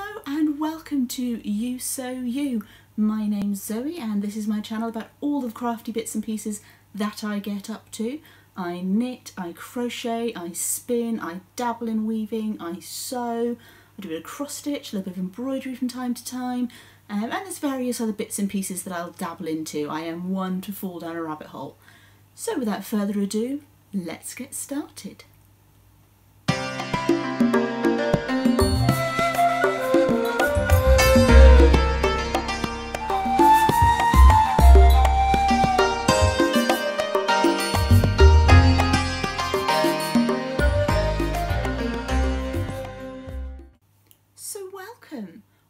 Hello and welcome to You So You. My name's Zoe and this is my channel about all the crafty bits and pieces that I get up to. I knit, I crochet, I spin, I dabble in weaving, I sew, I do a bit of cross stitch, a little bit of embroidery from time to time, and there's various other bits and pieces that I'll dabble into. I am one to fall down a rabbit hole. So without further ado, let's get started.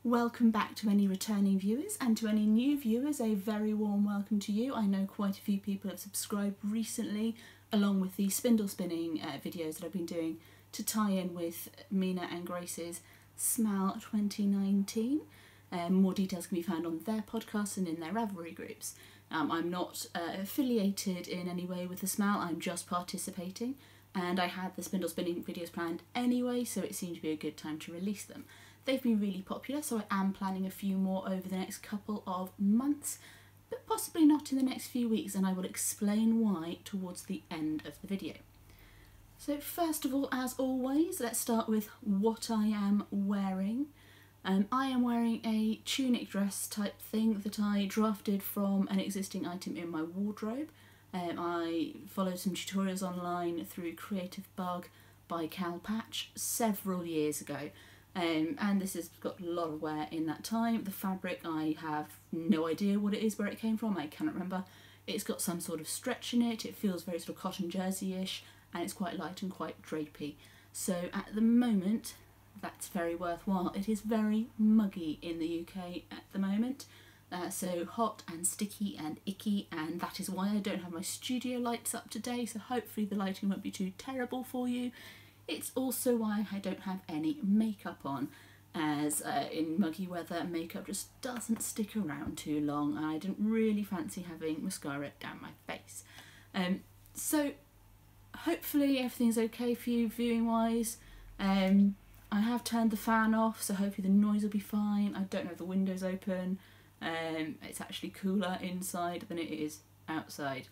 Welcome back to any returning viewers, and to any new viewers a very warm welcome to you. I know quite a few people have subscribed recently along with the spindle spinning videos that I've been doing to tie in with Mina and Grace's SMAL 2019. More details can be found on their podcast and in their Ravelry groups. I'm not affiliated in any way with the SMAL, I'm just participating, and I had the spindle spinning videos planned anyway, so it seemed to be a good time to release them. They've been really popular, so I am planning a few more over the next couple of months, but possibly not in the next few weeks, and I will explain why towards the end of the video. So first of all, as always, let's start with what I am wearing. I am wearing a tunic dress type thing that I drafted from an existing item in my wardrobe. I followed some tutorials online through Creative Bug by Cal Patch several years ago. And this has got a lot of wear in that time. The fabric, I have no idea what it is, where it came from, I cannot remember. It's got some sort of stretch in it, it feels very sort of cotton jersey-ish, and it's quite light and quite drapey. So at the moment, that's very worthwhile. It is very muggy in the UK at the moment, so hot and sticky and icky, and that is why I don't have my studio lights up today, so hopefully the lighting won't be too terrible for you. It's also why I don't have any makeup on, as in muggy weather makeup just doesn't stick around too long, and I didn't really fancy having mascara down my face. So hopefully everything's okay for you viewing wise. I have turned the fan off, so hopefully the noise will be fine. I don't know if the window's open. It's actually cooler inside than it is outside.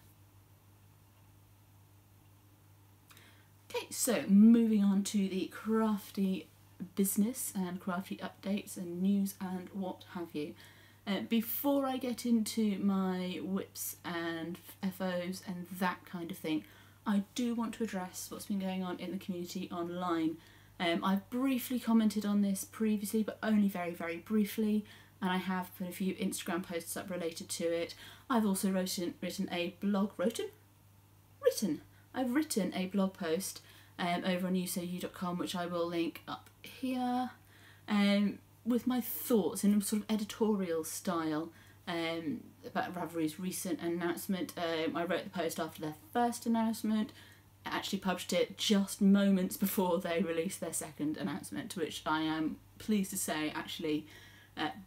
Okay, so moving on to the crafty business and crafty updates and news and what have you. Before I get into my whips and FOs and that kind of thing, I do want to address what's been going on in the community online. I've briefly commented on this previously, but only very, very briefly, and I have put a few Instagram posts up related to it. I've also written a blog post over on yousou.com, which I will link up here, with my thoughts in a sort of editorial style about Ravelry's recent announcement. I wrote the post after their first announcement, actually published it just moments before they released their second announcement, which I am pleased to say actually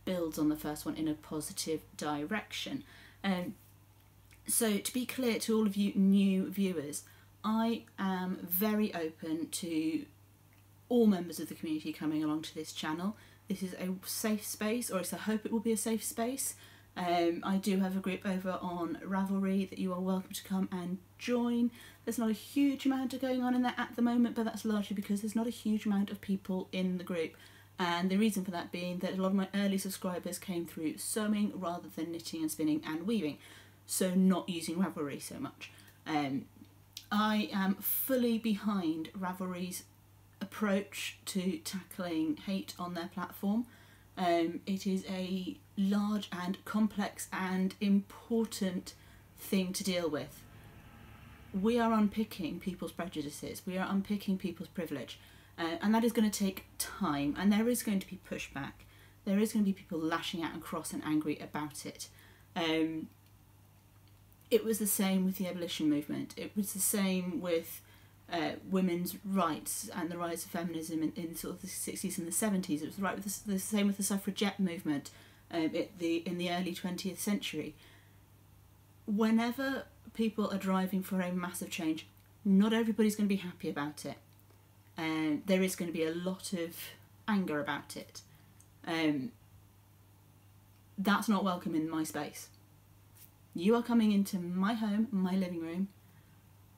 builds on the first one in a positive direction. So to be clear to all of you new viewers, I am very open to all members of the community coming along to this channel. This is a safe space, or at least I hope it will be a safe space. I do have a group over on Ravelry that you are welcome to come and join. There's not a huge amount going on in there at the moment, but that's largely because there's not a huge amount of people in the group. And the reason for that being that a lot of my early subscribers came through sewing rather than knitting and spinning and weaving, so not using Ravelry so much. I am fully behind Ravelry's approach to tackling hate on their platform. It is a large and complex and important thing to deal with. We are unpicking people's prejudices, we are unpicking people's privilege, and that is going to take time, and there is going to be pushback. There is going to be people lashing out and cross and angry about it. It was the same with the abolition movement. It was the same with women's rights and the rise of feminism in sort of the 60s and the 70s. It was the same with the suffragette movement in the early 20th century. Whenever people are driving for a massive change, not everybody's going to be happy about it. There is going to be a lot of anger about it. That's not welcome in my space. You are coming into my home, my living room.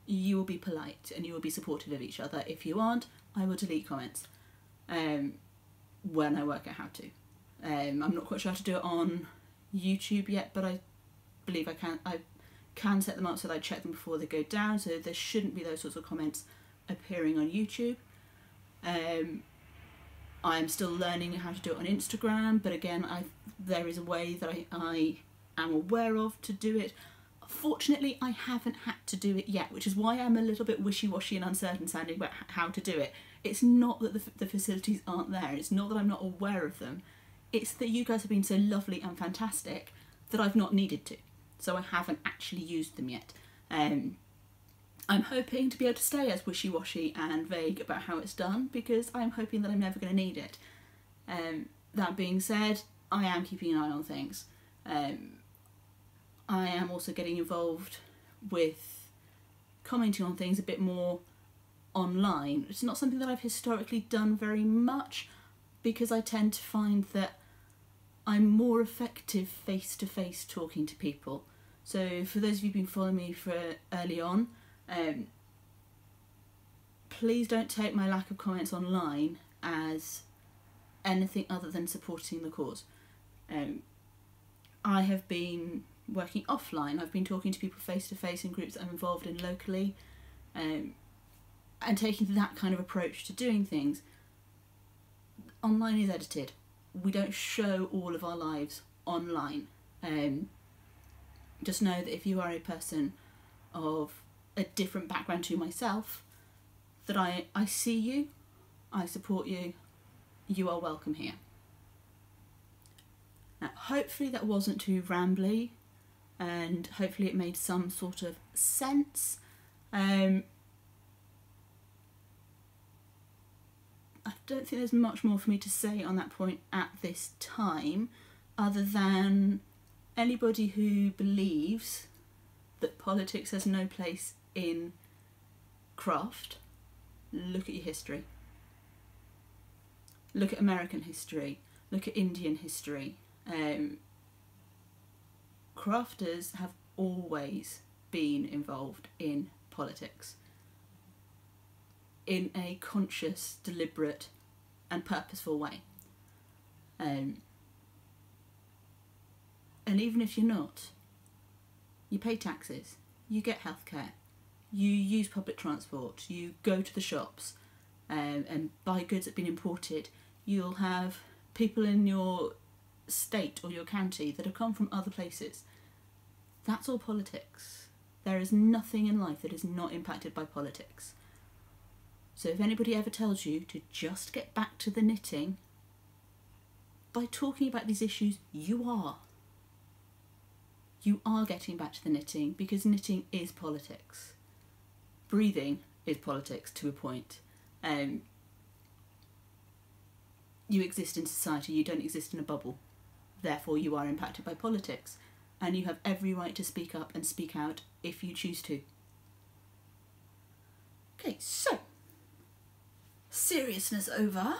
You will be polite and you will be supportive of each other. If you aren't, I will delete comments when I work out how to. I'm not quite sure how to do it on YouTube yet, but I believe I can set them up so that I check them before they go down, so there shouldn't be those sorts of comments appearing on YouTube. I'm still learning how to do it on Instagram, but again, there is a way that I am aware of to do it. Fortunately, I haven't had to do it yet, which is why I'm a little bit wishy-washy and uncertain sounding about how to do it. It's not that the facilities aren't there, it's not that I'm not aware of them, it's that you guys have been so lovely and fantastic that I've not needed to. So I haven't actually used them yet. I'm hoping to be able to stay as wishy-washy and vague about how it's done, because I'm hoping that I'm never going to need it. That being said, I am keeping an eye on things. I am also getting involved with commenting on things a bit more online. It's not something that I've historically done very much, because I tend to find that I'm more effective face-to-face talking to people. So for those of you who've been following me for early on, please don't take my lack of comments online as anything other than supporting the cause. I have been working offline. I've been talking to people face-to-face in groups that I'm involved in locally, and taking that kind of approach to doing things. Online is edited. We don't show all of our lives online. Just know that if you are a person of a different background to myself, that I see you, I support you, you are welcome here. Now, hopefully that wasn't too rambly, and hopefully it made some sort of sense. I don't think there's much more for me to say on that point at this time, other than anybody who believes that politics has no place in craft, look at your history. Look at American history, look at Indian history. Crafters have always been involved in politics in a conscious, deliberate and purposeful way. And even if you're not, you pay taxes, you get healthcare, you use public transport, you go to the shops and buy goods that have been imported. You'll have people in your state or your county that have come from other places. That's all politics. There is nothing in life that is not impacted by politics. So if anybody ever tells you to just get back to the knitting, by talking about these issues, you are. You are getting back to the knitting, because knitting is politics. Breathing is politics to a point. You exist in society, you don't exist in a bubble. Therefore you are impacted by politics, and you have every right to speak up and speak out if you choose to. Okay, so seriousness over.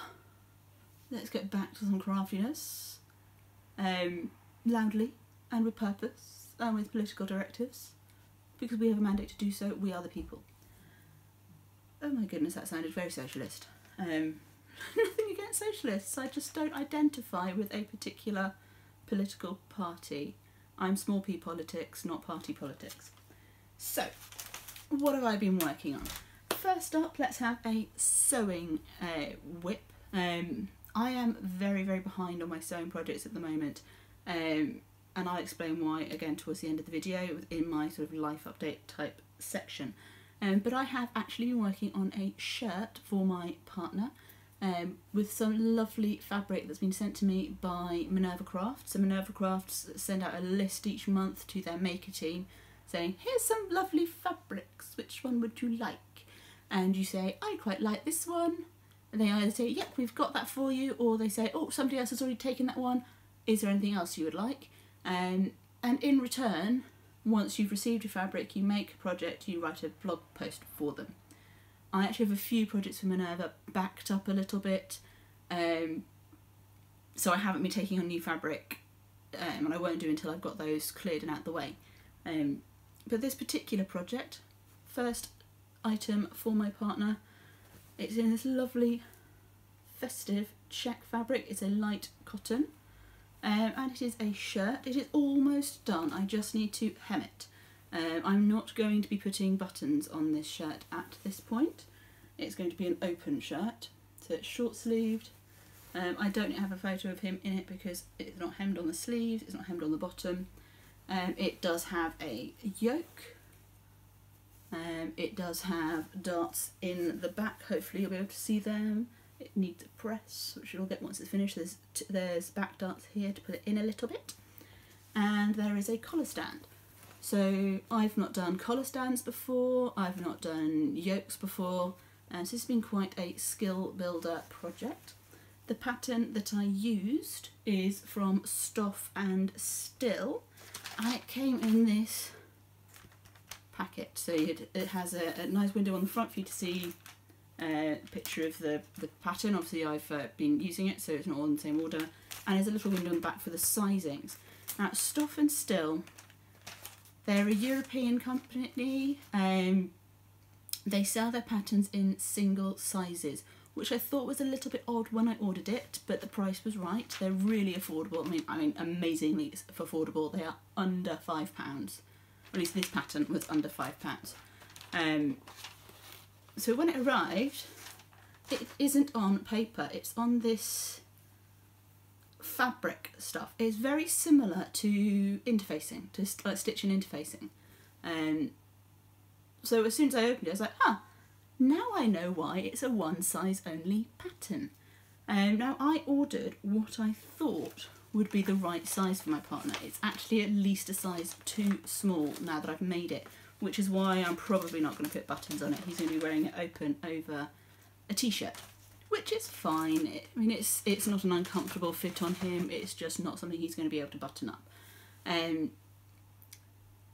Let's get back to some craftiness. Loudly and with purpose and with political directives, because we have a mandate to do so. We are the people. Oh my goodness, that sounded very socialist. Nothing against socialists, I just don't identify with a particular political party. I'm small p politics, not party politics. So, what have I been working on? First up, let's have a sewing whip. I am very, very behind on my sewing projects at the moment, and I'll explain why again towards the end of the video in my sort of life update type section. But I have actually been working on a shirt for my partner with some lovely fabric that's been sent to me by Minerva Crafts. So Minerva Crafts send out a list each month to their maker team saying, here's some lovely fabrics, which one would you like? And you say, I quite like this one. And they either say, yep, we've got that for you, or they say, oh, somebody else has already taken that one. Is there anything else you would like? And in return, once you've received your fabric, you make a project, you write a blog post for them. I actually have a few projects for Minerva backed up a little bit, so I haven't been taking on new fabric, and I won't do until I've got those cleared and out the way. But this particular project, first item for my partner, it's in this lovely festive check fabric. It's a light cotton, and it is a shirt. It is almost done. I just need to hem it. I'm not going to be putting buttons on this shirt at this point. It's going to be an open shirt, so it's short sleeved. I don't have a photo of him in it because it's not hemmed on the sleeves, it's not hemmed on the bottom. It does have a yoke. It does have darts in the back, hopefully you'll be able to see them. It needs a press, which you'll get once it's finished. There's back darts here to put it in a little bit. And there is a collar stand. So I've not done collar stands before, I've not done yokes before, and so this has been quite a skill builder project. The pattern that I used is from Stoff and Still, and it came in this packet. So it has a nice window on the front for you to see a picture of the pattern. Obviously I've been using it, so it's not all in the same order, and there's a little window on the back for the sizings. Now, Stoff and Still, they're a European company. They sell their patterns in single sizes, which I thought was a little bit odd when I ordered it, but the price was right. They're really affordable. I mean, amazingly affordable. They are under £5. At least this pattern was under £5. So when it arrived, it isn't on paper. It's on this fabric stuff. It's very similar to interfacing, to like stitching interfacing. So as soon as I opened it, I was like, huh, now I know why it's a one size only pattern. Now I ordered what I thought would be the right size for my partner. It's actually at least a size too small now that I've made it, which is why I'm probably not going to put buttons on it. He's going to be wearing it open over a t-shirt, which is fine. I mean, it's not an uncomfortable fit on him, it's just not something he's going to be able to button up.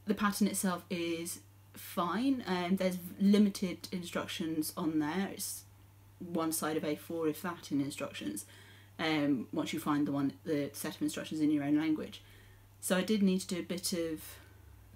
The pattern itself is fine, and there's limited instructions on there. It's one side of A4, if that, in instructions, once you find the set of instructions in your own language. So I did need to do a bit of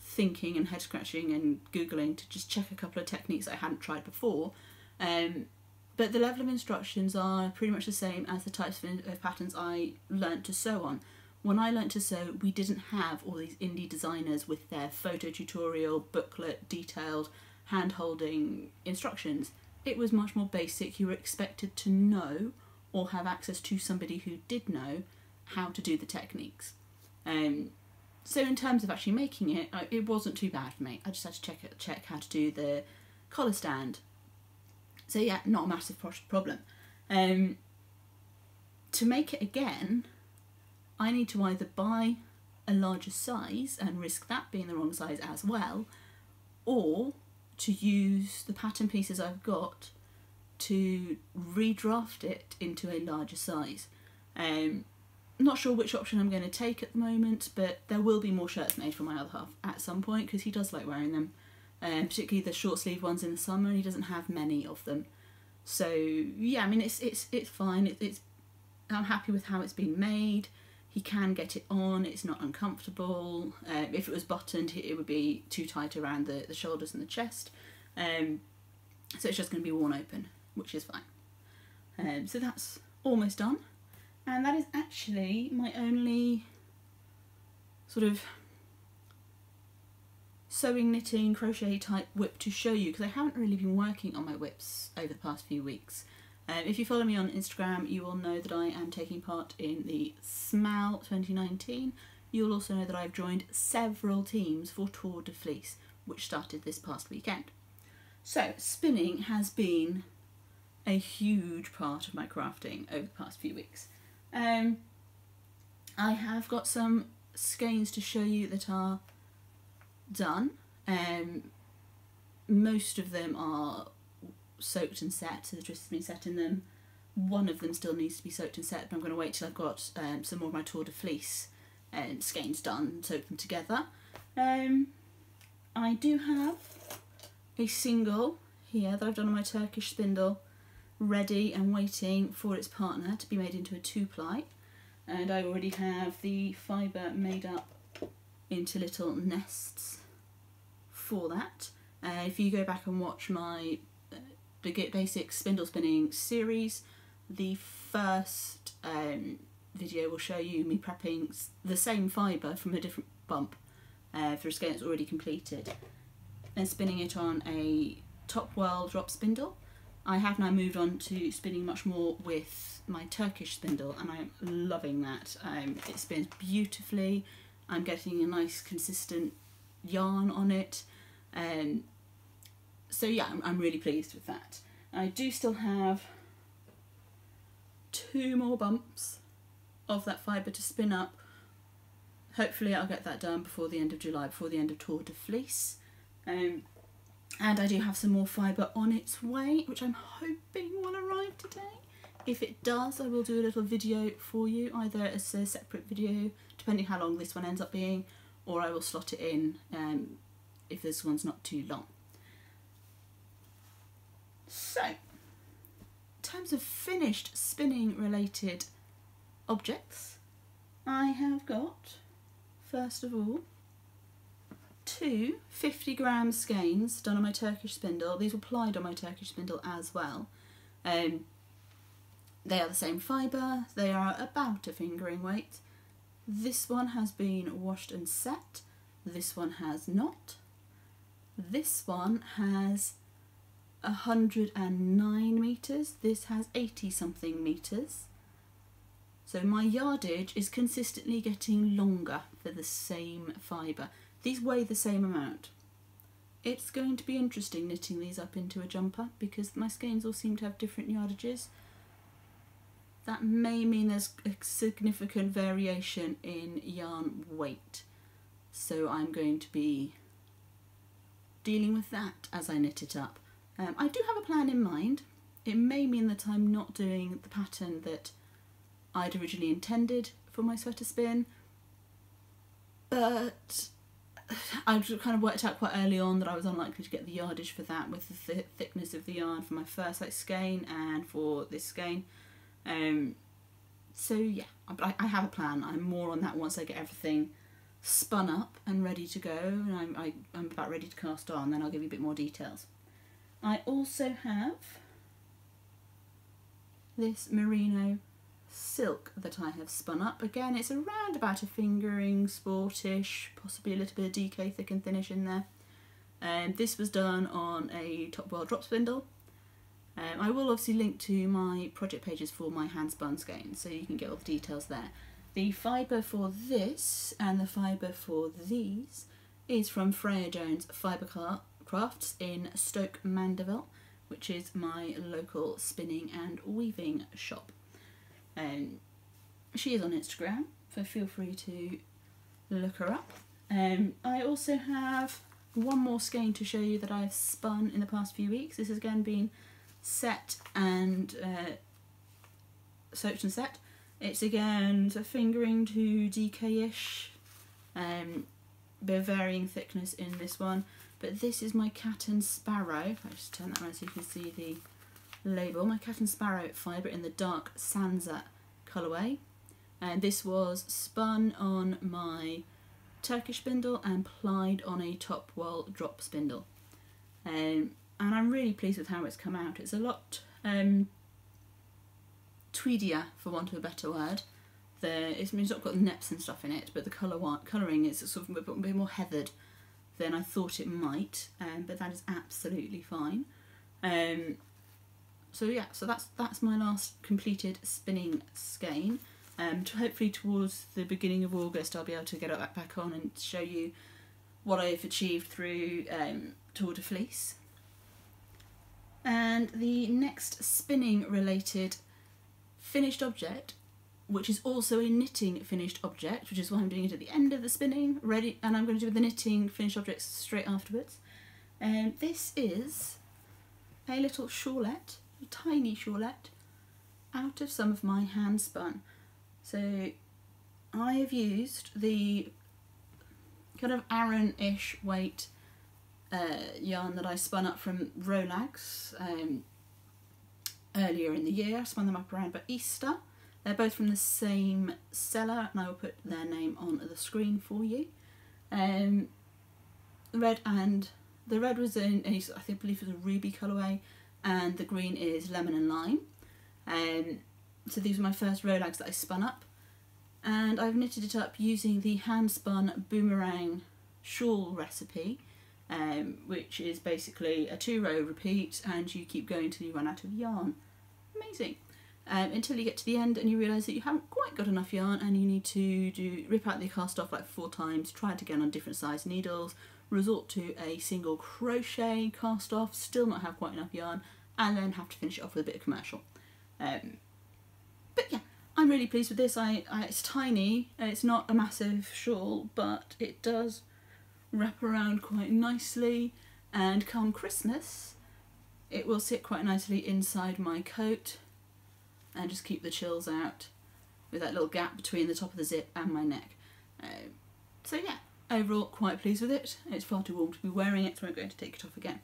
thinking and head scratching and googling to just check a couple of techniques I hadn't tried before. But the level of instructions are pretty much the same as the types of patterns I learnt to sew on. When I learnt to sew, we didn't have all these indie designers with their photo tutorial, booklet, detailed, hand-holding instructions. It was much more basic. You were expected to know or have access to somebody who did know how to do the techniques. So in terms of actually making it, it wasn't too bad for me. I just had to check how to do the collar stand. So yeah, not a massive problem. To make it again, I need to either buy a larger size and risk that being the wrong size as well, or to use the pattern pieces I've got to redraft it into a larger size. Not sure which option I'm going to take at the moment, but there will be more shirts made for my other half at some point because he does like wearing them, particularly the short sleeve ones in the summer. He doesn't have many of them, so yeah, I mean it's fine. I'm happy with how it's been made. He can get it on, it's not uncomfortable. If it was buttoned, it would be too tight around the shoulders and the chest. So it's just going to be worn open, which is fine. So that's almost done. And that is actually my only sort of sewing, knitting, crochet type whip to show you, because I haven't really been working on my whips over the past few weeks. If you follow me on Instagram, you will know that I am taking part in the SMAL 2019. You'll also know that I've joined several teams for Tour de Fleece, which started this past weekend. So spinning has been a huge part of my crafting over the past few weeks. I have got some skeins to show you that are done. Most of them are soaked and set, so the twist has been set in them. One of them still needs to be soaked and set, but I'm going to wait till I've got some more of my Tour de Fleece skeins done and soak them together. I do have a single here that I've done on my Turkish spindle, ready and waiting for its partner to be made into a 2-ply. and I already have the fibre made up into little nests for that. If you go back and watch my basic spindle spinning series, the first video will show you me prepping the same fibre from a different bump for a skein that's already completed and spinning it on a top whirl drop spindle. I have now moved on to spinning much more with my Turkish spindle, and I'm loving that. It spins beautifully. I'm getting a nice consistent yarn on it, so yeah, I'm really pleased with that. I do still have 2 more bumps of that fibre to spin up. Hopefully I'll get that done before the end of July, before the end of Tour de Fleece. And I do have some more fibre on its way, which I'm hoping will arrive today. If it does, I will do a little video for you, either as a separate video, depending how long this one ends up being, or I will slot it in if this one's not too long. So, in terms of finished spinning related objects, I have got, first of all, 2 50-gram skeins done on my Turkish spindle. These were plied on my Turkish spindle as well. They are the same fibre, they are about a fingering weight. This one has been washed and set, this one has not. This one has 109 metres, this has 80 something metres. So my yardage is consistently getting longer for the same fibre. These weigh the same amount. It's going to be interesting knitting these up into a jumper because my skeins all seem to have different yardages. That may mean there's a significant variation in yarn weight. So I'm going to be dealing with that as I knit it up. I do have a plan in mind. It may mean that I'm not doing the pattern that I'd originally intended for my sweater spin, but I kind of worked out quite early on that I was unlikely to get the yardage for that with the thickness of the yarn for my first skein and for this skein. So yeah, I have a plan. I'm more on that once I get everything spun up and ready to go, and I'm about ready to cast on, then I'll give you a bit more details. I also have this merino silk that I have spun up. Again, it's around about a fingering, sportish, possibly a little bit of DK thick and thinnish in there. This was done on a top whirl drop spindle. I will obviously link to my project pages for my hand spun skeins, so you can get all the details there. The fibre for this and the fibre for these is from Freya Jones Fibre Crafts in Stoke Mandeville, which is my local spinning and weaving shop. She is on Instagram, so feel free to look her up. I also have one more skein to show you that I've spun in the past few weeks. This has again been set and soaked and set. It's again a fingering to DK-ish, bit of varying thickness in this one, but this is my Cat and Sparrow. If I just turn that around so you can see the label, my Cat and Sparrow fibre in the dark Sansa colourway, and this was spun on my Turkish spindle and plied on a top whirl drop spindle, and I'm really pleased with how it's come out. It's a lot tweedier, for want of a better word. It's not got neps and stuff in it, but the colouring is sort of a bit more heathered than I thought it might, but that is absolutely fine. So yeah, so that's my last completed spinning skein. Hopefully towards the beginning of August I'll be able to get it back on and show you what I've achieved through Tour de Fleece. And the next spinning related finished object, which is also a knitting finished object, which is why I'm doing it at the end of the spinning, ready, and I'm going to do the knitting finished objects straight afterwards. And this is a little shawlette, a tiny shawlette, out of some of my hand spun. So I have used the kind of Aran-ish weight yarn that I spun up from Rolags earlier in the year. I spun them up around about Easter. They're both from the same seller, and I will put their name on the screen for you. The red was in a, I believe it was a ruby colourway, and the green is lemon and lime. So these were my first Rolags that I spun up, and I've knitted it up using the hand spun boomerang shawl recipe, which is basically a 2-row repeat, and you keep going till you run out of yarn. Amazing. Until you get to the end and you realise that you haven't quite got enough yarn, and you need to rip out the cast off like 4 times, try it again on different size needles, resort to a single crochet cast off, still not have quite enough yarn, and then have to finish it off with a bit of commercial. But yeah, I'm really pleased with this. It's tiny, it's not a massive shawl, but it does wrap around quite nicely, and come Christmas it will sit quite nicely inside my coat and just keep the chills out with that little gap between the top of the zip and my neck. So yeah, overall quite pleased with it. It's far too warm to be wearing it, so I'm going to take it off again.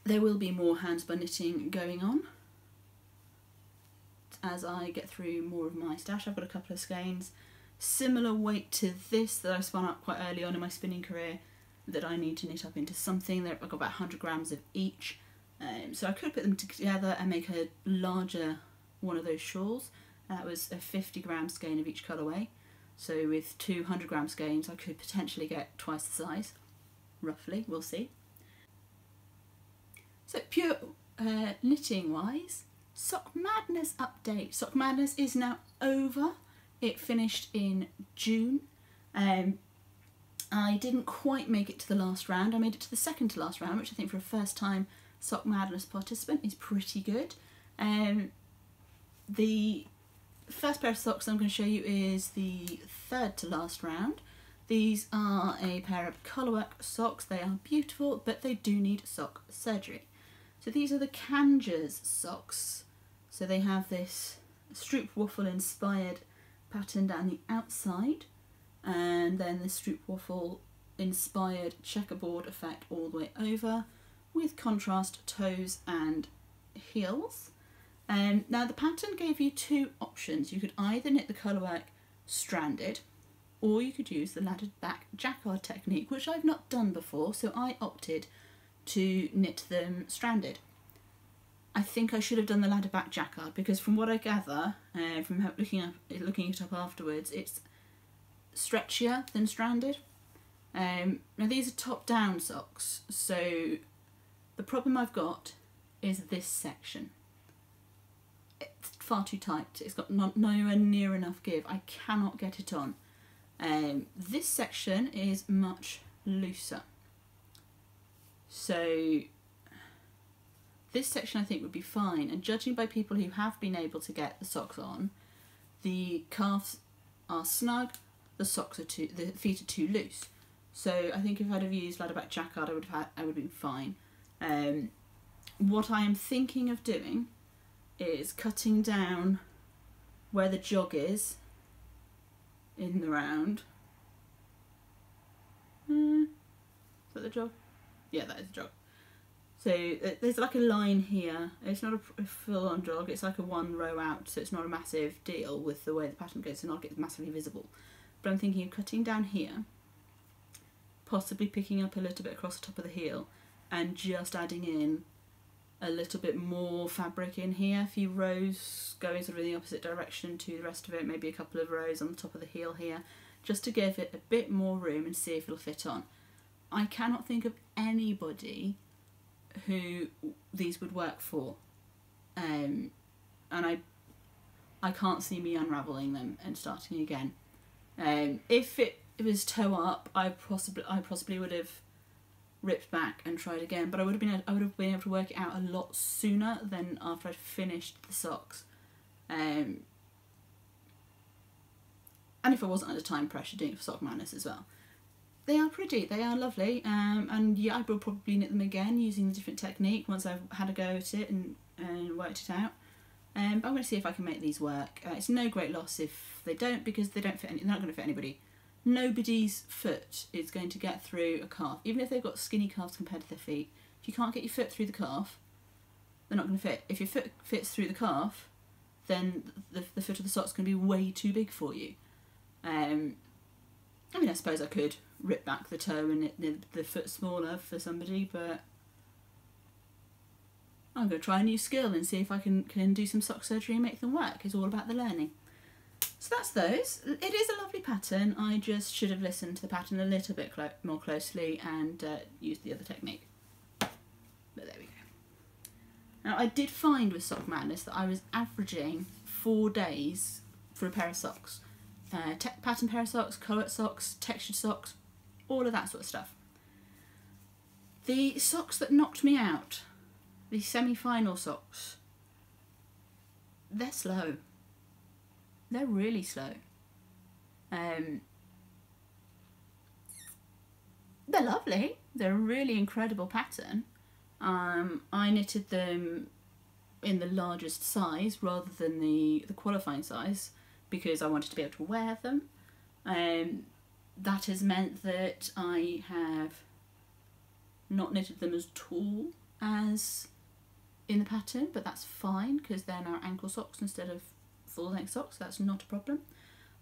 There will be more hand spun knitting going on as I get through more of my stash. I've got a couple of skeins, similar weight to this, that I spun up quite early on in my spinning career, that I need to knit up into something. I've got about 100 grams of each, so I could put them together and make a larger one of those shawls. That was a 50 gram skein of each colourway, so with 200 gram skeins I could potentially get twice the size, roughly, we'll see. So pure knitting wise, Sock Madness update. Sock Madness is now over. It finished in June. I didn't quite make it to the last round. I made it to the second to last round, which I think for a first time Sock Madness participant is pretty good. The first pair of socks I'm going to show you is the third to last round. These are a pair of colourwork socks. They are beautiful, but they do need sock surgery. So these are the Kanjas socks. So they have this Stroop Waffle inspired pattern down the outside, and then the Stroop Waffle inspired checkerboard effect all the way over, with contrast toes and heels. Now the pattern gave you 2 options. You could either knit the colourwork stranded, or you could use the laddered back jacquard technique, which I've not done before, so I opted to knit them stranded. I think I should have done the ladder back jacquard, because from what I gather, from looking it up afterwards, it's stretchier than stranded. Now these are top down socks, so the problem I've got is this section. It's far too tight. It's got nowhere near enough give. I cannot get it on. This section is much looser. So this section I think would be fine, and judging by people who have been able to get the socks on, the calves are snug, the feet are too loose. So I think if I'd have used ladderback jacquard, I would have been fine. What I am thinking of doing is cutting down where the jog is in the round. Is that the jog? Yeah, that is the jog. So there's like a line here. It's not a full-on jog, it's like a 1 row out, so it's not a massive deal with the way the pattern goes, so not get massively visible. But I'm thinking of cutting down here, possibly picking up a little bit across the top of the heel, and just adding in a little bit more fabric in here, a few rows going sort of in the opposite direction to the rest of it, maybe a couple of rows on the top of the heel here, just to give it a bit more room and see if it'll fit on. I cannot think of anybody who these would work for, and I can't see me unravelling them and starting again. If it was toe up, I possibly would have ripped back and tried again, but I would have been able to work it out a lot sooner than after I'd finished the socks. And if I wasn't under time pressure doing it for Sock Madness as well. They are pretty, they are lovely, and yeah, I will probably knit them again using the different technique once I've had a go at it and worked it out. But I'm going to see if I can make these work. It's no great loss if they don't, because they don't fit. They're not going to fit anybody. Nobody's foot is going to get through a calf, even if they've got skinny calves compared to their feet. If you can't get your foot through the calf, they're not going to fit. If your foot fits through the calf, then the foot of the sock's going to be way too big for you. I mean, I suppose I could rip back the toe and the foot smaller for somebody, but I'm going to try a new skill and see if I can do some sock surgery and make them work. It's all about the learning. So that's those. It is a lovely pattern. I just should have listened to the pattern a little bit more closely and used the other technique. But there we go. Now, I did find with Sock Madness that I was averaging 4 days for a pair of socks. Pattern pair of socks, coloured socks, textured socks, all of that sort of stuff. The socks that knocked me out, the semi-final socks, they're slow. They're really slow. They're lovely. They're a really incredible pattern. I knitted them in the largest size rather than the qualifying size because I wanted to be able to wear them. That has meant that I have not knitted them as tall as in the pattern, but that's fine because they're now ankle socks instead of full length socks. That's not a problem.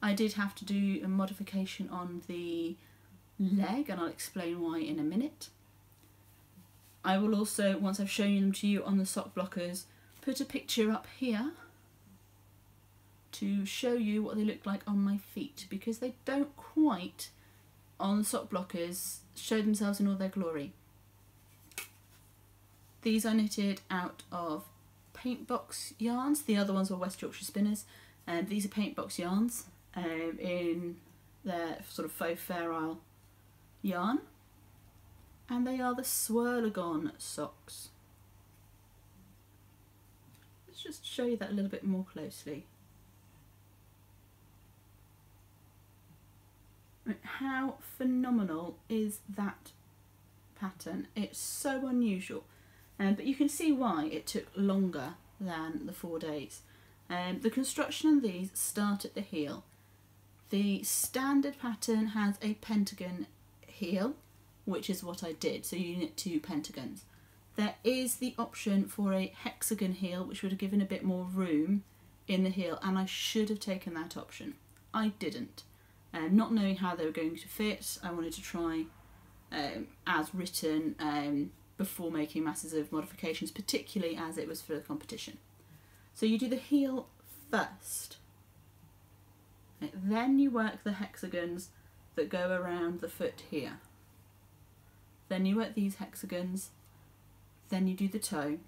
I did have to do a modification on the leg, and I'll explain why in a minute. I will also, once I've shown them to you on the sock blockers, put a picture up here to show you what they look like on my feet, because they don't quite, on the sock blockers, show themselves in all their glory. These are knitted out of paint box yarns. The other ones were West Yorkshire Spinners, and these are paint box yarns in their sort of faux Fair Isle yarn. And they are the Swirlagon socks. Let's just show you that a little bit more closely. How phenomenal is that pattern? It's so unusual, but you can see why it took longer than the 4 days. The construction on these start at the heel. The standard pattern has a pentagon heel, which is what I did, so you knit 2 pentagons. There is the option for a hexagon heel, which would have given a bit more room in the heel, and I should have taken that option. I didn't. Not knowing how they were going to fit, I wanted to try as written before making masses of modifications, particularly as it was for the competition. So you do the heel first. Then you work the hexagons that go around the foot here. Then you work these hexagons, then you do the toe,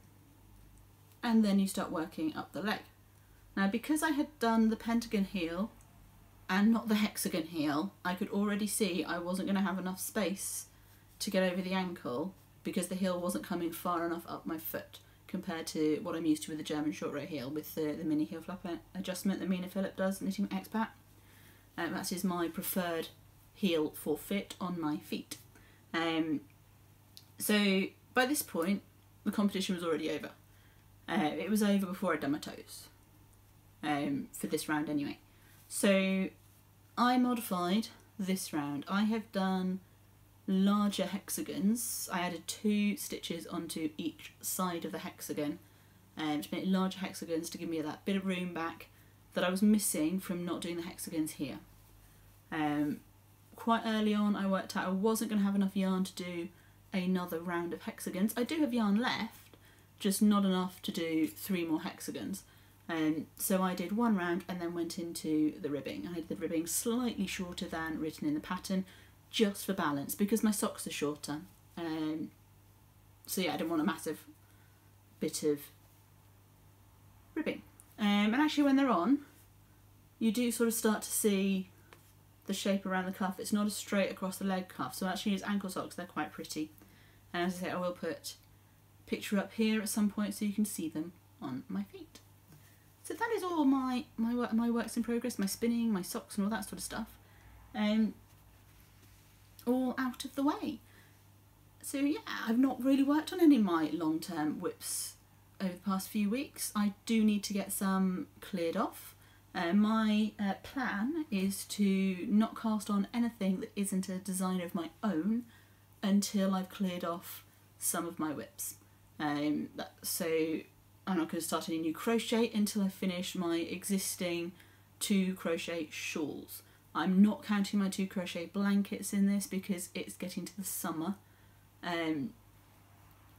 and then you start working up the leg. Now, because I had done the pentagon heel and not the hexagon heel, I could already see I wasn't going to have enough space to get over the ankle because the heel wasn't coming far enough up my foot compared to what I'm used to with the German short row heel with the mini heel flap adjustment that Mina Phillip does knitting Expat. That is my preferred heel for fit on my feet. So by this point the competition was already over. It was over before I'd done my toes, for this round anyway. So I modified this round. I have done larger hexagons. I added 2 stitches onto each side of the hexagon to make larger hexagons to give me that bit of room back that I was missing from not doing the hexagons here. Quite early on I worked out I wasn't going to have enough yarn to do another round of hexagons. I do have yarn left, just not enough to do 3 more hexagons. So I did 1 round and then went into the ribbing. I did the ribbing slightly shorter than written in the pattern, just for balance, because my socks are shorter. So yeah, I didn't want a massive bit of ribbing. And actually when they're on, you do sort of start to see the shape around the cuff. It's not as straight across the leg cuff, so actually as ankle socks they're quite pretty. And as I say, I will put a picture up here at some point so you can see them on my feet. So that is all my works in progress, my spinning, my socks and all that sort of stuff, all out of the way. So yeah, I've not really worked on any of my long-term whips over the past few weeks. I do need to get some cleared off. My plan is to not cast on anything that isn't a design of my own until I've cleared off some of my whips. So I'm not going to start any new crochet until I finish my existing 2 crochet shawls. I'm not counting my 2 crochet blankets in this because it's getting to the summer.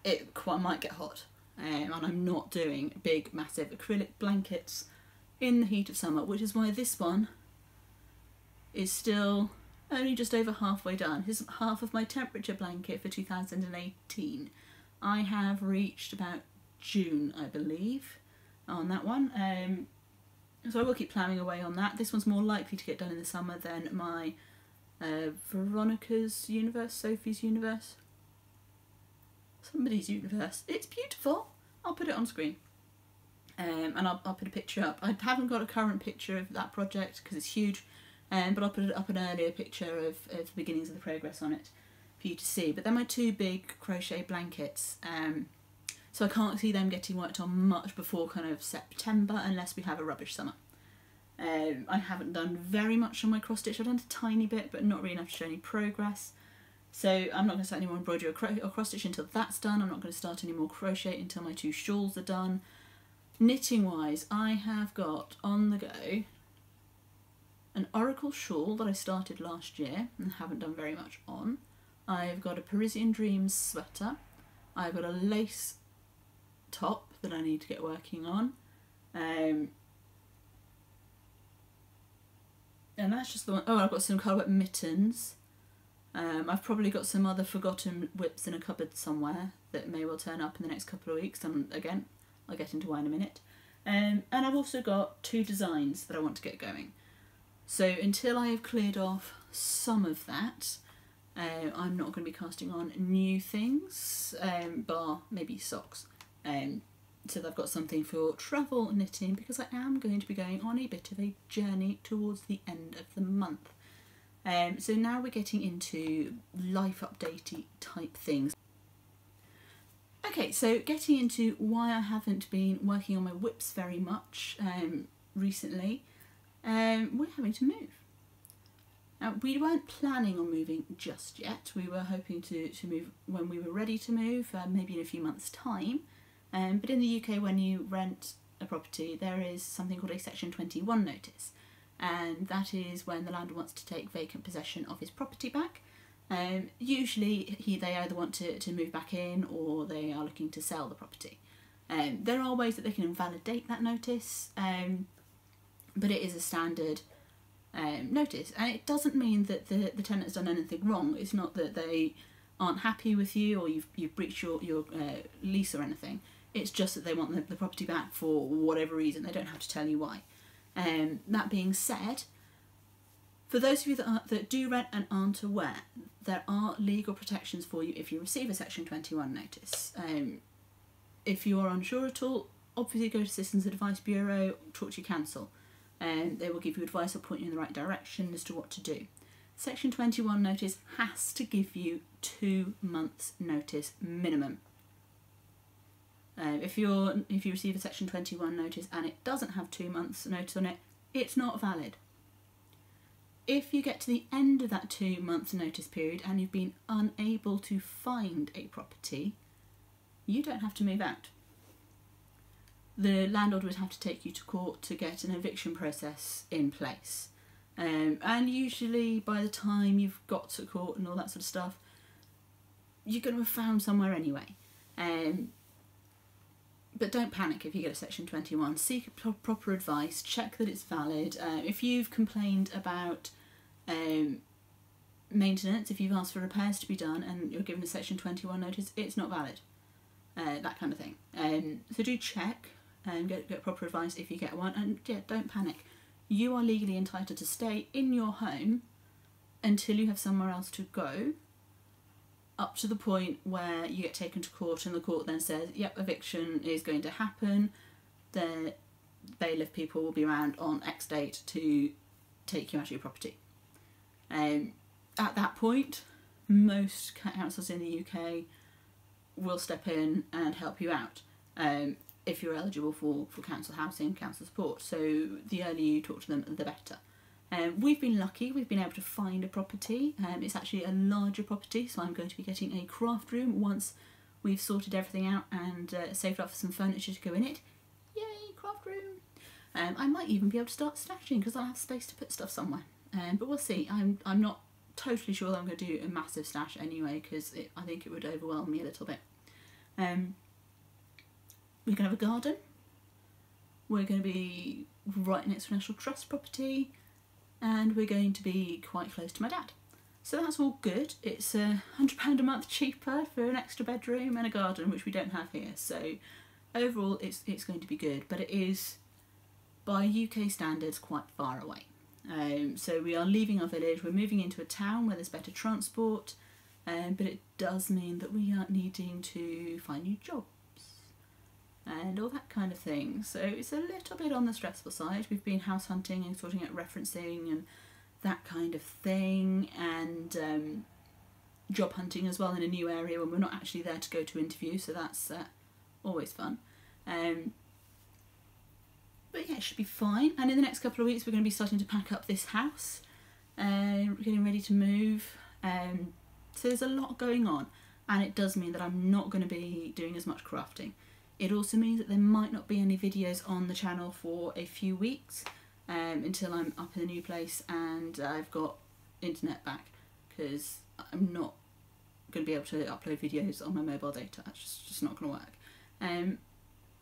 It might get hot, and I'm not doing big massive acrylic blankets in the heat of summer, which is why this one is still only just over halfway done. Here's half of my temperature blanket for 2018. I have reached about June, I believe, on that one. So I will keep ploughing away on that. This one's more likely to get done in the summer than my Veronica's Universe, Sophie's Universe, somebody's universe. It's beautiful. I'll put it on screen. And I'll put a picture up. I haven't got a current picture of that project because it's huge, but I'll put up an earlier picture of the beginnings of the progress on it for you to see. But they're my 2 big crochet blankets, so I can't see them getting worked on much before kind of September unless we have a rubbish summer. I haven't done very much on my cross stitch. I've done a tiny bit, but not really enough to show any progress. So I'm not going to start any more embroidery or cross stitch until that's done. I'm not going to start any more crochet until my 2 shawls are done. Knitting wise, I have got on the go an Oracle shawl that I started last year and haven't done very much on. I've got a Parisian Dreams sweater. I've got a lace top that I need to get working on. And that's just the one. Oh, I've got some colourwork mittens. I've probably got some other forgotten whips in a cupboard somewhere that may well turn up in the next couple of weeks, and again, I'll get into why in a minute. And I've also got 2 designs that I want to get going. So until I have cleared off some of that, I'm not going to be casting on new things, bar maybe socks. So I've got something for travel knitting because I am going to be going on a bit of a journey towards the end of the month. So now we're getting into life updatey type things. Okay, so getting into why I haven't been working on my whips very much recently. We're having to move. Now, we weren't planning on moving just yet. We were hoping to move when we were ready to move, maybe in a few months' time. But in the UK, when you rent a property, there is something called a Section 21 notice. And that is when the landlord wants to take vacant possession of his property back. Usually they either want to move back in or they are looking to sell the property. There are ways that they can invalidate that notice, but it is a standard notice, and it doesn't mean that the tenant has done anything wrong. It's not that they aren't happy with you or you've breached your lease or anything. It's just that they want the property back for whatever reason. They don't have to tell you why. That being said, for those of you that do rent and aren't aware, there are legal protections for you if you receive a Section 21 notice. If you are unsure at all, obviously go to Citizens Advice Bureau, talk to your council, and they will give you advice or point you in the right direction as to what to do. Section 21 notice has to give you 2 months notice minimum. If you receive a Section 21 notice and it doesn't have 2 months notice on it, it's not valid. If you get to the end of that 2 months notice period and you've been unable to find a property, you don't have to move out. The landlord would have to take you to court to get an eviction process in place. And usually by the time you've got to court and all that sort of stuff, you're going to have found somewhere anyway. But don't panic if you get a Section 21. Seek proper advice, check that it's valid. If you've complained about maintenance, if you've asked for repairs to be done and you're given a Section 21 notice, it's not valid. That kind of thing. So do check and get proper advice if you get one, and yeah, don't panic. You are legally entitled to stay in your home until you have somewhere else to go, up to the point where you get taken to court and the court then says, yep, eviction is going to happen, the bailiff people will be around on X date to take you out of your property. At that point, most councils in the UK will step in and help you out if you're eligible for council housing, council support. So the earlier you talk to them, the better. We've been lucky, we've been able to find a property. It's actually a larger property, so I'm going to be getting a craft room once we've sorted everything out and saved up for some furniture to go in it. Yay, craft room! I might even be able to start stashing because I'll have space to put stuff somewhere. But we'll see. I'm not totally sure that I'm going to do a massive stash anyway, because I think it would overwhelm me a little bit. We're going to have a garden. We're going to be right next to a National Trust property, and we're going to be quite close to my dad. So that's all good. It's £100 a month cheaper for an extra bedroom and a garden, which we don't have here. So overall, it's going to be good, but it is, by UK standards, quite far away. So we are leaving our village, we're moving into a town where there's better transport, but it does mean that we are needing to find new jobs and all that kind of thing. So it's a little bit on the stressful side. We've been house hunting and sorting out referencing and that kind of thing, and job hunting as well in a new area when we're not actually there to go to interview, so that's always fun. But yeah, it should be fine. And in the next couple of weeks we're going to be starting to pack up this house, getting ready to move. So there's a lot going on, and it does mean that I'm not going to be doing as much crafting. It also means that there might not be any videos on the channel for a few weeks, until I'm up in the new place and I've got internet back, because I'm not going to be able to upload videos on my mobile data. It's just not going to work.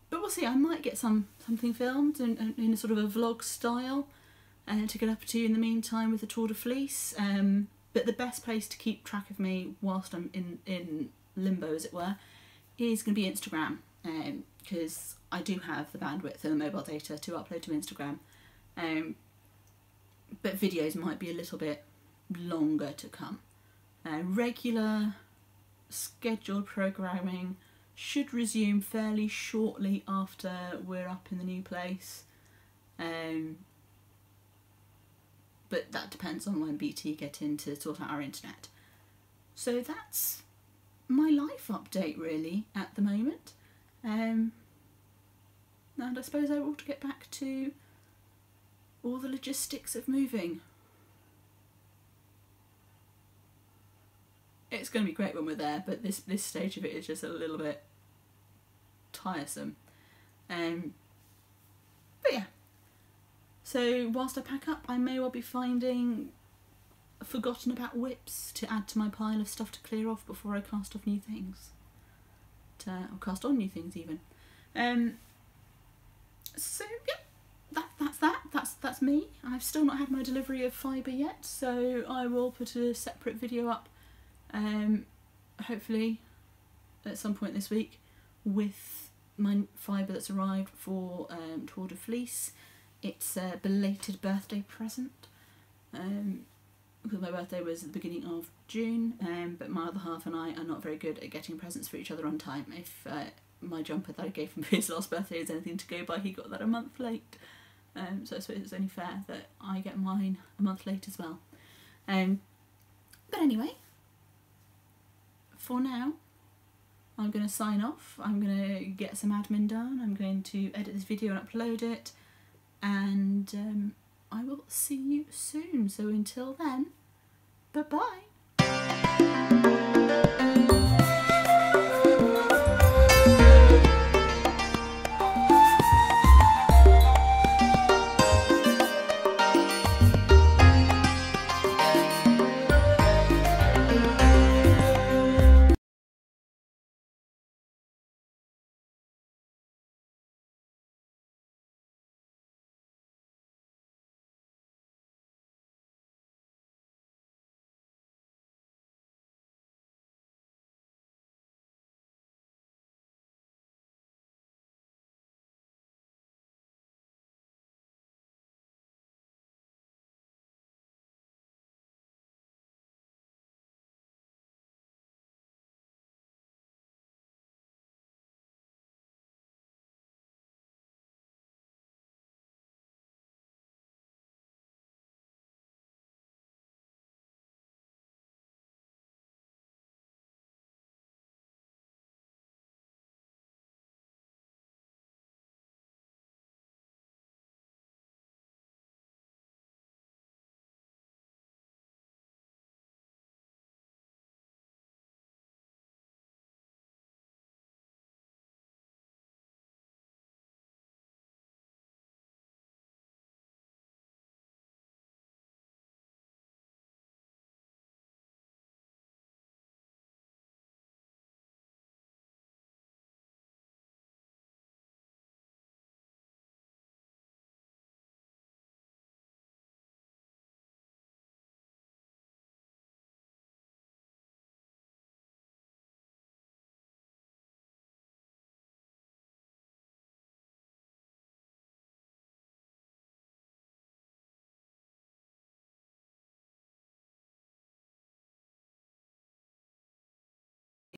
But we'll see. I might get something filmed in a sort of a vlog style to get up to in the meantime with the Tour de Fleece. But the best place to keep track of me whilst I'm in limbo, as it were, is going to be Instagram, because I do have the bandwidth and the mobile data to upload to Instagram. But videos might be a little bit longer to come. Regular scheduled programming should resume fairly shortly after we're up in the new place, but that depends on when BT get in to sort out our internet. So that's my life update really at the moment, and I suppose I ought to get back to all the logistics of moving. It's going to be great when we're there, but this stage of it is just a little bit tiresome. But yeah. So whilst I pack up, I may well be finding forgotten about whips to add to my pile of stuff to clear off before I cast off new things. Or cast on new things even. So yeah, that's me. I've still not had my delivery of fibre yet, so I will put a separate video up, hopefully at some point this week, with my fibre that's arrived for Tour de Fleece. It's a belated birthday present, because my birthday was at the beginning of June, but my other half and I are not very good at getting presents for each other on time. If my jumper that I gave him for his last birthday is anything to go by, he got that a month late. So I suppose it's only fair that I get mine a month late as well. But anyway, for now, I'm going to sign off. I'm going to get some admin done. I'm going to edit this video and upload it. And I will see you soon. So until then, bye-bye.